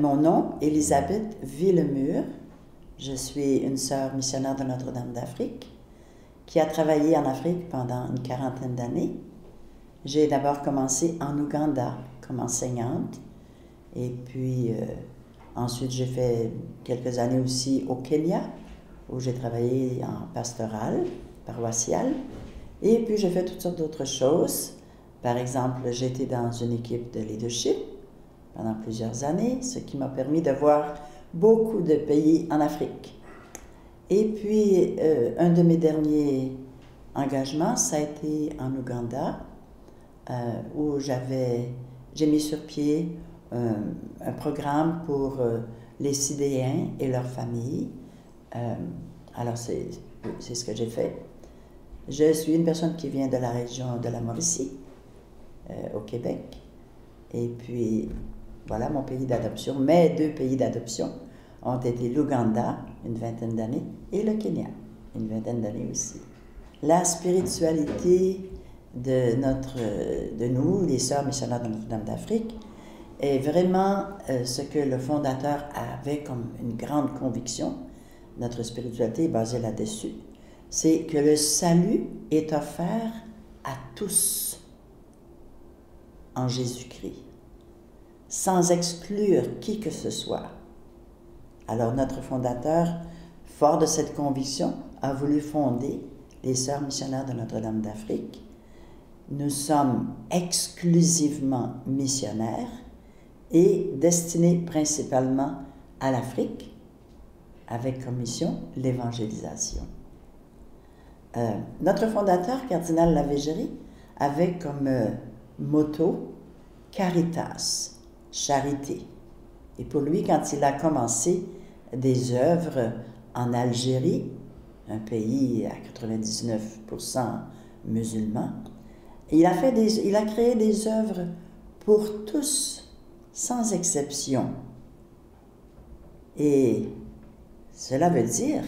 mon nom, Élisabeth Villemur. Je suis une sœur missionnaire de Notre-Dame d'Afrique qui a travaillé en Afrique pendant une quarantaine d'années. J'ai d'abord commencé en Ouganda comme enseignante et puis ensuite j'ai fait quelques années aussi au Kenya où j'ai travaillé en pastoral, paroissial, et puis j'ai fait toutes sortes d'autres choses. Par exemple, j'ai été dans une équipe de leadership pendant plusieurs années, ce qui m'a permis de voir beaucoup de pays en Afrique. Et puis, un de mes derniers engagements, ça a été en Ouganda, où j'ai mis sur pied un programme pour les Sidéens et leurs familles. Alors, c'est ce que j'ai fait. Je suis une personne qui vient de la région de la Mauricie, au Québec. Et puis, voilà mon pays d'adoption. Mes deux pays d'adoption ont été l'Ouganda, une vingtaine d'années, et le une vingtaine d'années aussi. La spiritualité de nous, les sœurs missionnaires de Notre-Dame d'Afrique, est vraiment ce que le fondateur avait comme une grande conviction. Notre spiritualité est basée là-dessus. C'est que le salut est offert à tous en Jésus-Christ, sans exclure qui que ce soit. Alors notre fondateur, fort de cette conviction, a voulu fonder les Sœurs missionnaires de Notre-Dame d'Afrique. Nous sommes exclusivement missionnaires et destinés principalement à l'Afrique, avec comme mission l'évangélisation. Notre fondateur, cardinal Lavégerie, avait comme motto « Caritas », charité. Et pour lui, quand il a commencé des œuvres en Algérie, un pays à 99% musulman, il a créé des œuvres pour tous, sans exception. Et cela veut dire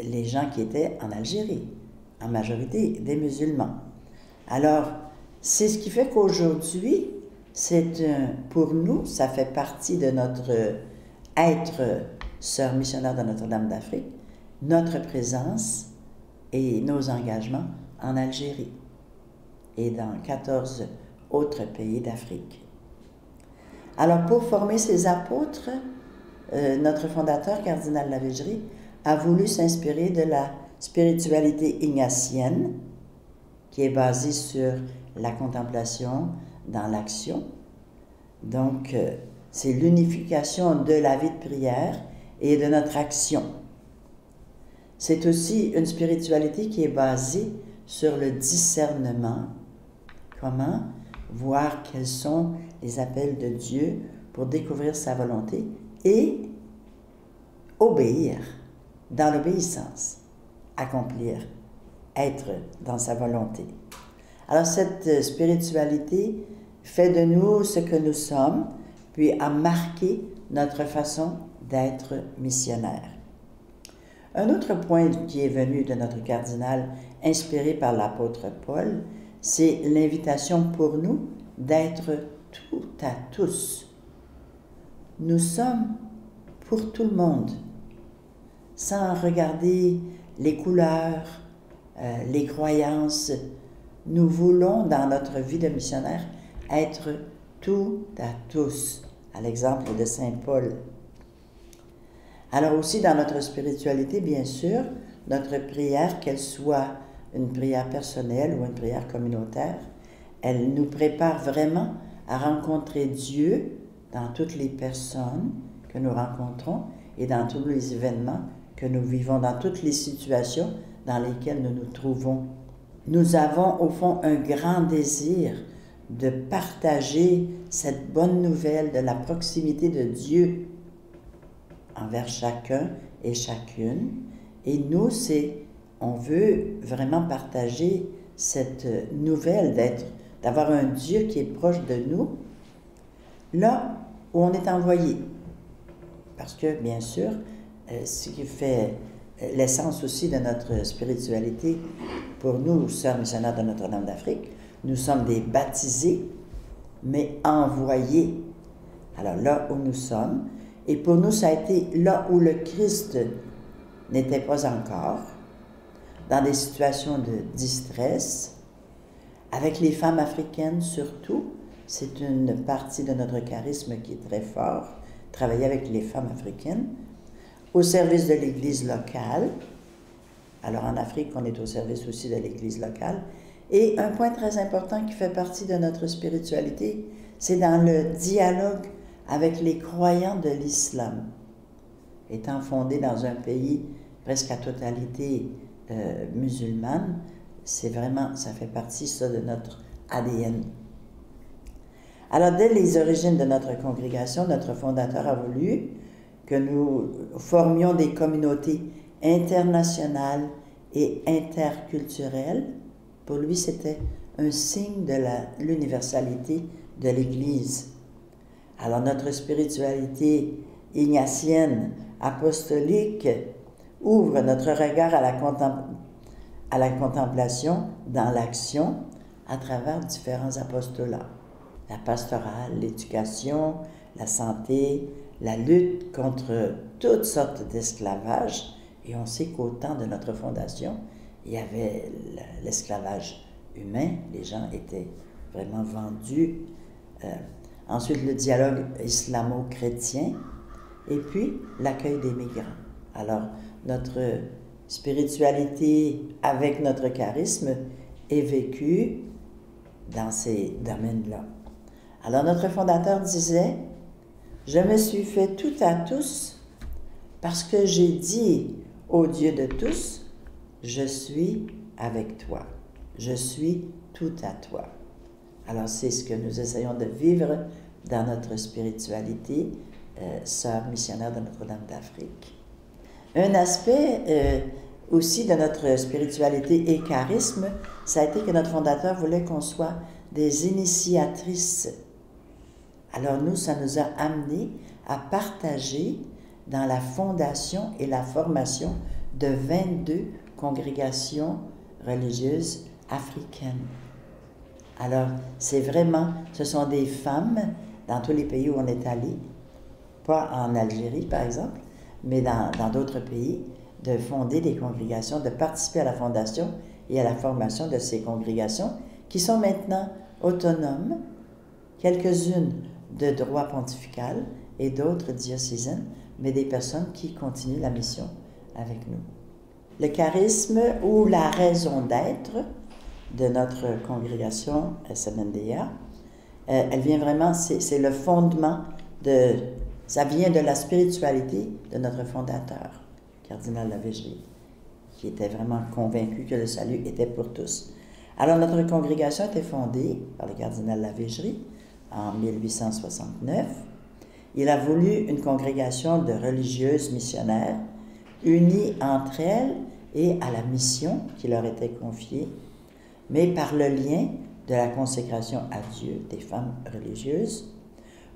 les gens qui étaient en Algérie, en majorité des musulmans. Alors, c'est ce qui fait qu'aujourd'hui, pour nous, ça fait partie de notre être sœur missionnaire de Notre-Dame d'Afrique, notre présence et nos engagements en Algérie et dans 14 autres pays d'Afrique. Alors, pour former ces apôtres, notre fondateur, cardinal Lavégerie, a voulu s'inspirer de la spiritualité ignatienne, qui est basée sur la contemplation dans l'action. Donc, c'est l'unification de la vie de prière et de notre action. C'est aussi une spiritualité qui est basée sur le discernement. Comment voir quels sont les appels de Dieu pour découvrir sa volonté et obéir, dans l'obéissance, accomplir, être dans sa volonté. Alors cette spiritualité fait de nous ce que nous sommes, puis a marqué notre façon d'être missionnaire. Un autre point qui est venu de notre cardinal, inspiré par l'apôtre Paul, c'est l'invitation pour nous d'être tout à tous. Nous sommes pour tout le monde, sans regarder les couleurs, les croyances. Nous voulons, dans notre vie de missionnaire, être tout à tous, à l'exemple de Saint Paul. Alors aussi, dans notre spiritualité, bien sûr, notre prière, qu'elle soit une prière personnelle ou une prière communautaire, elle nous prépare vraiment à rencontrer Dieu dans toutes les personnes que nous rencontrons et dans tous les événements que nous vivons, dans toutes les situations dans lesquelles nous nous trouvons. Nous avons au fond un grand désir de partager cette bonne nouvelle de la proximité de Dieu envers chacun et chacune. Et nous, on veut vraiment partager cette nouvelle d'avoir un Dieu qui est proche de nous, là où on est envoyé. Parce que, bien sûr, ce qui fait l'essence aussi de notre spiritualité, pour nous, sœurs missionnaires de Notre-Dame d'Afrique, nous sommes des baptisés, mais envoyés Alors là où nous sommes, et pour nous ça a été là où le Christ n'était pas encore, dans des situations de distress, avec les femmes africaines surtout, c'est une partie de notre charisme qui est très fort, travailler avec les femmes africaines, au service de l'Église locale. Alors en Afrique, on est au service aussi de l'Église locale. Et un point très important qui fait partie de notre spiritualité, c'est dans le dialogue avec les croyants de l'islam. Étant fondé dans un pays presque à totalité musulmane, c'est vraiment, ça fait partie ça de notre ADN. Alors dès les origines de notre congrégation, notre fondateur a voulu que nous formions des communautés internationales et interculturelles. Pour lui, c'était un signe de l'universalité de l'Église. Alors notre spiritualité ignatienne, apostolique, ouvre notre regard à la contemplation dans l'action à travers différents apostolats. La pastorale, l'éducation, la santé, la lutte contre toutes sortes d'esclavage. Et on sait qu'au temps de notre fondation, il y avait l'esclavage humain, les gens étaient vraiment vendus. Ensuite, le dialogue islamo-chrétien et puis l'accueil des migrants. Alors, notre spiritualité avec notre charisme est vécue dans ces domaines-là. Alors, notre fondateur disait, « Je me suis fait tout à tous parce que j'ai dit au Dieu de tous, je suis avec toi. Je suis tout à toi. » Alors, c'est ce que nous essayons de vivre dans notre spiritualité, sœurs missionnaires de Notre-Dame d'Afrique. Un aspect aussi de notre spiritualité et charisme, ça a été que notre fondateur voulait qu'on soit des initiatrices. Alors nous, ça nous a amené à partager dans la fondation et la formation de 22 congrégations religieuses africaines. Alors, c'est vraiment, ce sont des femmes dans tous les pays où on est allé, pas en Algérie par exemple, mais dans d'autres pays, de fonder des congrégations, de participer à la fondation et à la formation de ces congrégations qui sont maintenant autonomes, quelques-unes de droit pontifical et d'autres diocésaines, mais des personnes qui continuent la mission avec nous. Le charisme ou la raison d'être de notre congrégation SMNDA, elle vient vraiment, c'est le fondement ça vient de la spiritualité de notre fondateur, cardinal Lavégerie, qui était vraiment convaincu que le salut était pour tous. Alors notre congrégation a été fondée par le cardinal Lavégerie en 1869. Il a voulu une congrégation de religieuses missionnaires unies entre elles et à la mission qui leur était confiée, mais par le lien de la consécration à Dieu des femmes religieuses,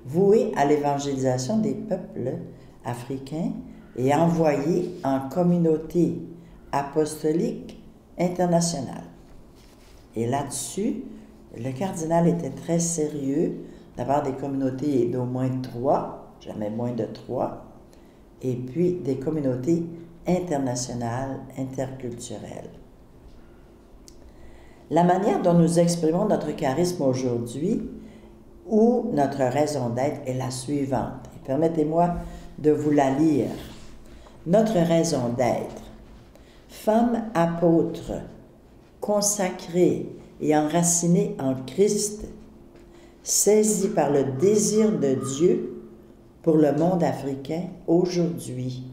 vouées à l'évangélisation des peuples africains et envoyées en communauté apostolique internationale. Et là-dessus, le cardinal était très sérieux d'avoir des communautés d'au moins 3, jamais moins de 3, et puis des communautés internationales, interculturelles. La manière dont nous exprimons notre charisme aujourd'hui ou notre raison d'être est la suivante. Et permettez-moi de vous la lire. Notre raison d'être, femme apôtre, consacrée et enracinée en Christ, saisie par le désir de Dieu pour le monde africain aujourd'hui.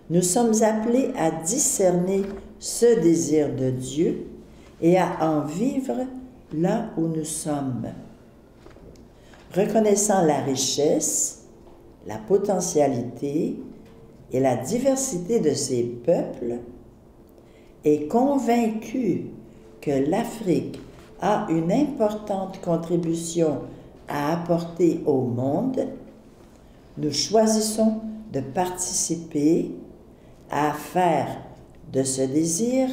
Nous sommes appelés à discerner ce désir de Dieu et à en vivre là où nous sommes. Reconnaissant la richesse, la potentialité et la diversité de ces peuples, et convaincu que l'Afrique a une importante contribution à apporter au monde, nous choisissons de participer à faire de ce désir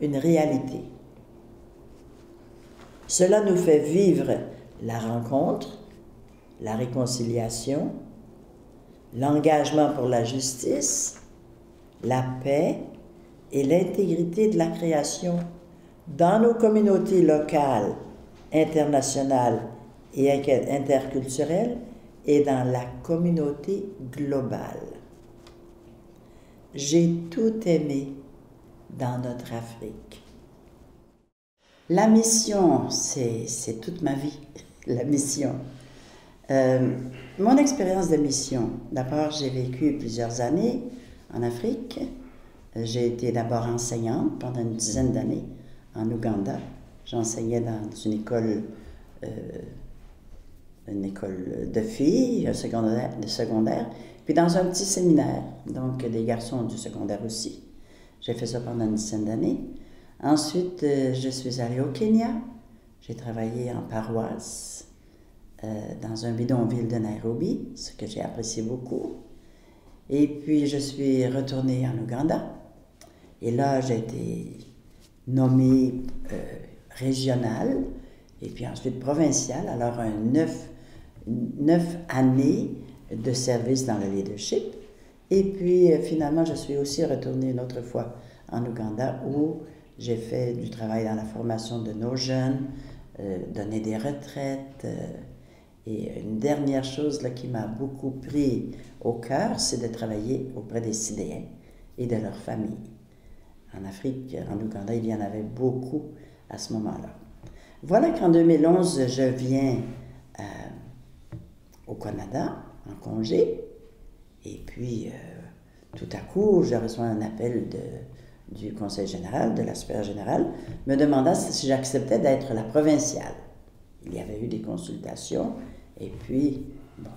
une réalité. Cela nous fait vivre la rencontre, la réconciliation, l'engagement pour la justice, la paix et l'intégrité de la création dans nos communautés locales, internationales et interculturelles et dans la communauté globale. J'ai tout aimé dans notre Afrique. La mission, c'est toute ma vie, la mission. Mon expérience de mission, d'abord j'ai vécu plusieurs années en Afrique. J'ai été d'abord enseignante pendant une dizaine d'années en Ouganda. J'enseignais dans une école de filles, secondaire, puis dans un petit séminaire, donc des garçons du secondaire aussi. J'ai fait ça pendant une dizaine d'années. Ensuite, je suis allée au Kenya. J'ai travaillé en paroisse dans un bidonville de Nairobi, ce que j'ai apprécié beaucoup. Et puis, je suis retournée en Ouganda. Et là, j'ai été nommée régionale et puis ensuite provinciale. Alors, 9 années de service dans le leadership. Et puis, finalement, je suis aussi retournée une autre fois en Ouganda où j'ai fait du travail dans la formation de nos jeunes, donné des retraites. Et une dernière chose là, qui m'a beaucoup pris au cœur, c'est de travailler auprès des Sidéens et de leurs familles. En Afrique, en Ouganda, il y en avait beaucoup à ce moment-là. Voilà qu'en 2011, je viens au Canada en congé. Et puis, tout à coup, je reçois un appel du Conseil général, de la supérieure générale, me demandant si j'acceptais d'être la provinciale. Il y avait eu des consultations, et puis, bon,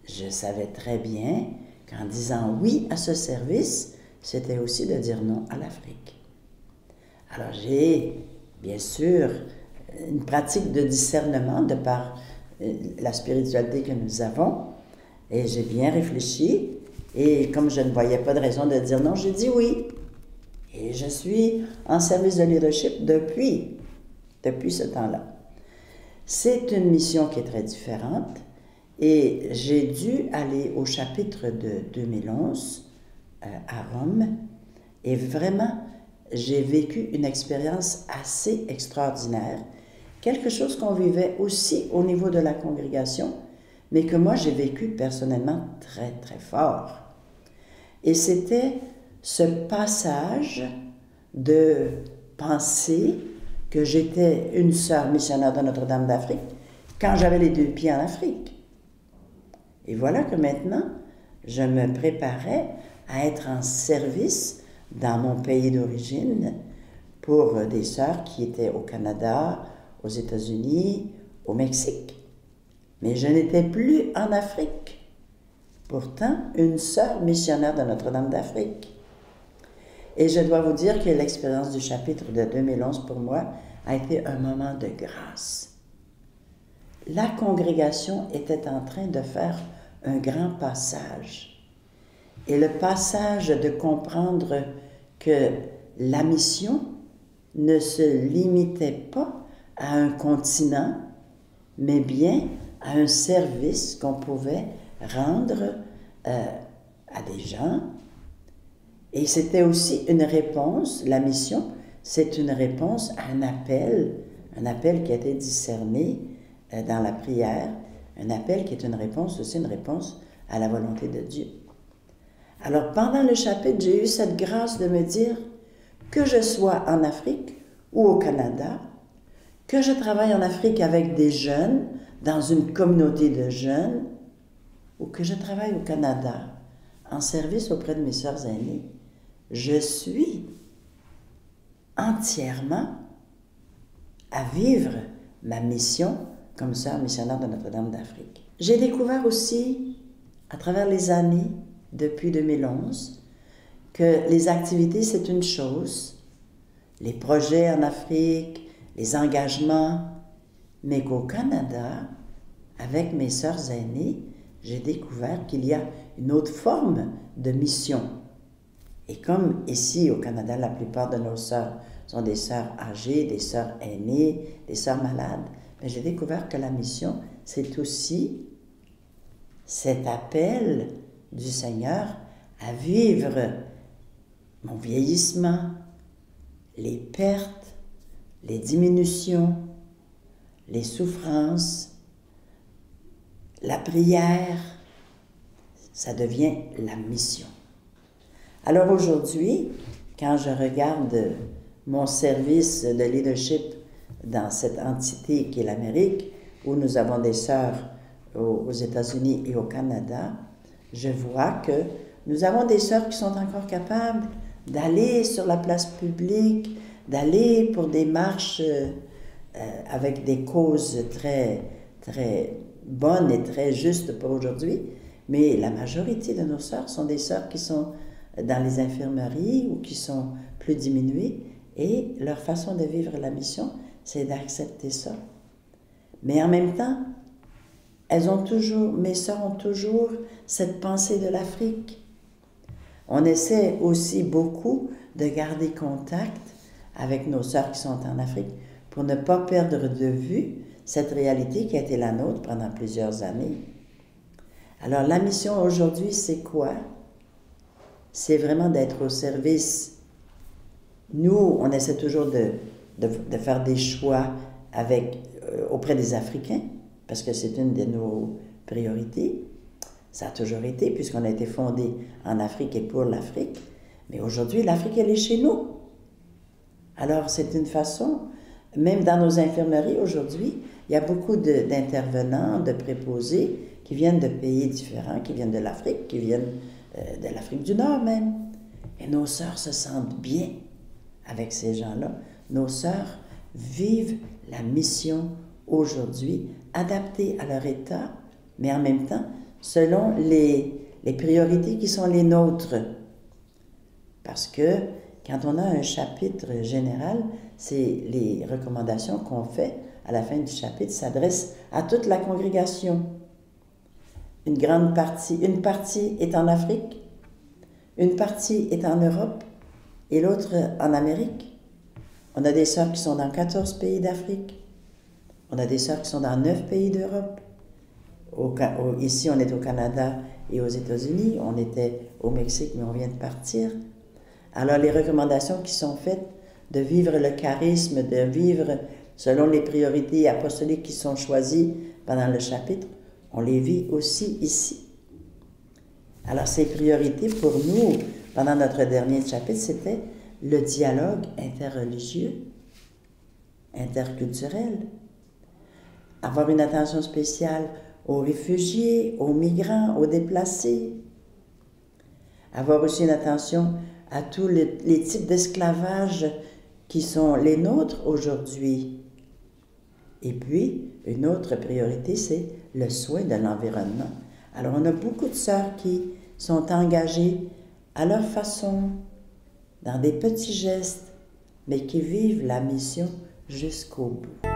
je savais très bien qu'en disant oui à ce service, c'était aussi de dire non à l'Afrique. Alors, j'ai, bien sûr, une pratique de discernement de par la spiritualité que nous avons, et j'ai bien réfléchi, et comme je ne voyais pas de raison de dire non, j'ai dit oui. Et je suis en service de leadership depuis ce temps-là. C'est une mission qui est très différente, et j'ai dû aller au chapitre de 2011 à Rome, et vraiment, j'ai vécu une expérience assez extraordinaire, quelque chose qu'on vivait aussi au niveau de la congrégation, mais que moi j'ai vécu personnellement très très fort. Et c'était ce passage de penser que j'étais une sœur missionnaire de Notre-Dame d'Afrique quand j'avais les 2 pieds en Afrique. Et voilà que maintenant, je me préparais à être en service dans mon pays d'origine pour des sœurs qui étaient au Canada, aux États-Unis, au Mexique. Mais je n'étais plus en Afrique. Pourtant, une sœur missionnaire de Notre-Dame d'Afrique. Et je dois vous dire que l'expérience du chapitre de 2011 pour moi a été un moment de grâce. La congrégation était en train de faire un grand passage. Et le passage de comprendre que la mission ne se limitait pas à un continent, mais bien à un service qu'on pouvait rendre à des gens. Et c'était aussi une réponse, la mission, c'est une réponse à un appel qui a été discerné dans la prière, un appel qui est une réponse aussi, une réponse à la volonté de Dieu. Alors pendant le chapitre, j'ai eu cette grâce de me dire que je sois en Afrique ou au Canada, que je travaille en Afrique avec des jeunes, dans une communauté de jeunes, ou que je travaille au Canada en service auprès de mes sœurs aînées, je suis entièrement à vivre ma mission comme sœur missionnaire de Notre-Dame d'Afrique. J'ai découvert aussi, à travers les années, depuis 2011, que les activités, c'est une chose, les projets en Afrique, les engagements, mais qu'au Canada, avec mes sœurs aînées, j'ai découvert qu'il y a une autre forme de mission. Et comme ici au Canada, la plupart de nos sœurs sont des sœurs âgées, des sœurs aînées, des sœurs malades, j'ai découvert que la mission, c'est aussi cet appel du Seigneur à vivre mon vieillissement, les pertes, les diminutions, les souffrances, la prière, ça devient la mission. Alors aujourd'hui, quand je regarde mon service de leadership dans cette entité qui est l'Amérique, où nous avons des sœurs aux États-Unis et au Canada, je vois que nous avons des sœurs qui sont encore capables d'aller sur la place publique, d'aller pour des marches avec des causes très, très bonnes et très justes pour aujourd'hui, mais la majorité de nos sœurs sont des sœurs qui sont dans les infirmeries ou qui sont plus diminuées, et leur façon de vivre la mission, c'est d'accepter ça. Mais en même temps, mes sœurs ont toujours cette pensée de l'Afrique. On essaie aussi beaucoup de garder contact avec nos sœurs qui sont en Afrique pour ne pas perdre de vue cette réalité qui a été la nôtre pendant plusieurs années. Alors la mission aujourd'hui, c'est quoi? C'est vraiment d'être au service. Nous, on essaie toujours de faire des choix auprès des Africains, parce que c'est une de nos priorités. Ça a toujours été, puisqu'on a été fondé en Afrique et pour l'Afrique. Mais aujourd'hui, l'Afrique, elle est chez nous. Alors, c'est une façon, même dans nos infirmeries aujourd'hui, il y a beaucoup d'intervenants, de préposés qui viennent de pays différents, qui viennent de l'Afrique, qui viennent de l'Afrique du Nord même. Et nos sœurs se sentent bien avec ces gens-là. Nos sœurs vivent la mission aujourd'hui, adaptée à leur état, mais en même temps, selon les priorités qui sont les nôtres. Parce que quand on a un chapitre général, c'est les recommandations qu'on fait à la fin du chapitre s'adressent à toute la congrégation. Une partie est en Afrique, une partie est en Europe et l'autre en Amérique. On a des sœurs qui sont dans 14 pays d'Afrique. On a des sœurs qui sont dans 9 pays d'Europe. Ici, on est au Canada et aux États-Unis. On était au Mexique, mais on vient de partir. Alors, les recommandations qui sont faites de vivre le charisme, de vivre selon les priorités apostoliques qui sont choisies pendant le chapitre, on les vit aussi ici. Alors, ces priorités pour nous, pendant notre dernier chapitre, c'était le dialogue interreligieux, interculturel, avoir une attention spéciale aux réfugiés, aux migrants, aux déplacés, avoir aussi une attention à tous les types d'esclavage qui sont les nôtres aujourd'hui. Et puis, une autre priorité, c'est le soin de l'environnement. Alors, on a beaucoup de sœurs qui sont engagées à leur façon, dans des petits gestes, mais qui vivent la mission jusqu'au bout.